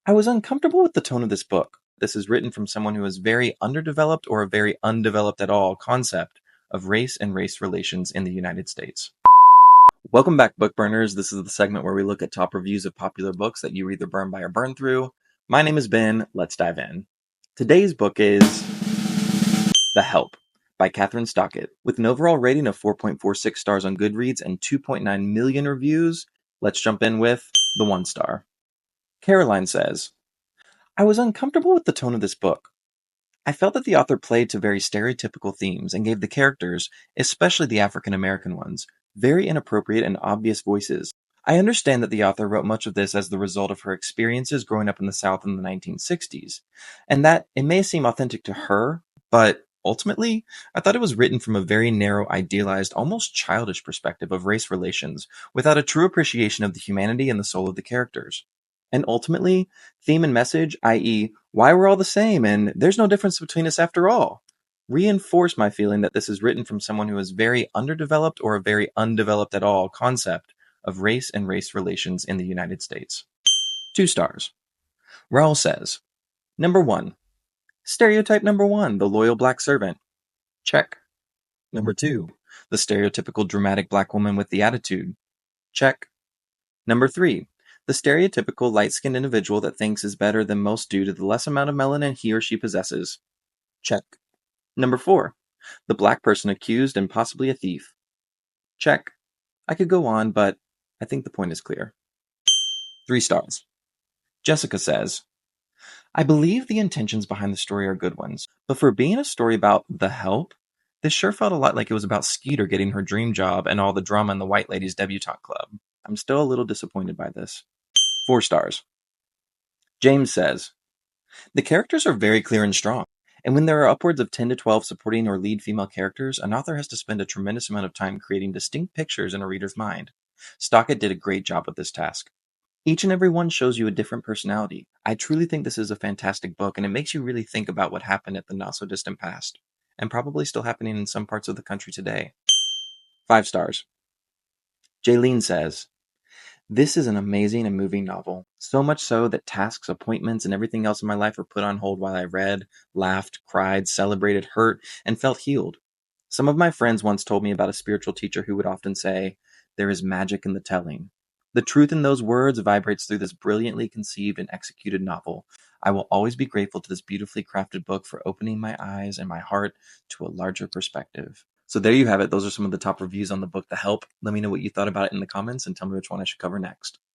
I was uncomfortable with the tone of this book. This is written from someone who is very underdeveloped or a very undeveloped at all concept of race and race relations in the United States. Welcome back, book burners. This is the segment where we look at top reviews of popular books that you either burn by or burn through. My name is Ben. Let's dive in. Today's book is The Help by Catherine Stockett. With an overall rating of 4.46 stars on Goodreads and 2.9 million reviews, let's jump in with the 1 star. Caroline says, I was uncomfortable with the tone of this book. I felt that the author played to very stereotypical themes and gave the characters, especially the African American ones, very inappropriate and obvious voices. I understand that the author wrote much of this as the result of her experiences growing up in the South in the 1960s, and that it may seem authentic to her, but ultimately, I thought it was written from a very narrow, idealized, almost childish perspective of race relations, without a true appreciation of the humanity and the soul of the characters. And ultimately, theme and message, i.e., why we're all the same and there's no difference between us after all, reinforce my feeling that this is written from someone who is very underdeveloped or a very undeveloped at all concept of race and race relations in the United States. 2 stars. Raul says, Number 1. Stereotype number 1, the loyal black servant. Check. Number 2, the stereotypical dramatic black woman with the attitude. Check. Number 3, the stereotypical light-skinned individual that thinks is better than most due to the less amount of melanin he or she possesses. Check. Number 4, the black person accused and possibly a thief. Check. I could go on, but I think the point is clear. 3 stars. Jessica says, I believe the intentions behind the story are good ones, but for being a story about the help, this sure felt a lot like it was about Skeeter getting her dream job and all the drama in the White Ladies Debutante Club. I'm still a little disappointed by this. 4 stars. James says, the characters are very clear and strong, and when there are upwards of 10 to 12 supporting or lead female characters, an author has to spend a tremendous amount of time creating distinct pictures in a reader's mind. Stockett did a great job with this task. Each and every one shows you a different personality. I truly think this is a fantastic book, and it makes you really think about what happened at the not-so-distant past, and probably still happening in some parts of the country today. 5 stars. Jaylene says, this is an amazing and moving novel, so much so that tasks, appointments, and everything else in my life were put on hold while I read, laughed, cried, celebrated, hurt, and felt healed. Some of my friends once told me about a spiritual teacher who would often say, there is magic in the telling. The truth in those words vibrates through this brilliantly conceived and executed novel. I will always be grateful to this beautifully crafted book for opening my eyes and my heart to a larger perspective. So there you have it. Those are some of the top reviews on the book The Help. Let me know what you thought about it in the comments and tell me which one I should cover next.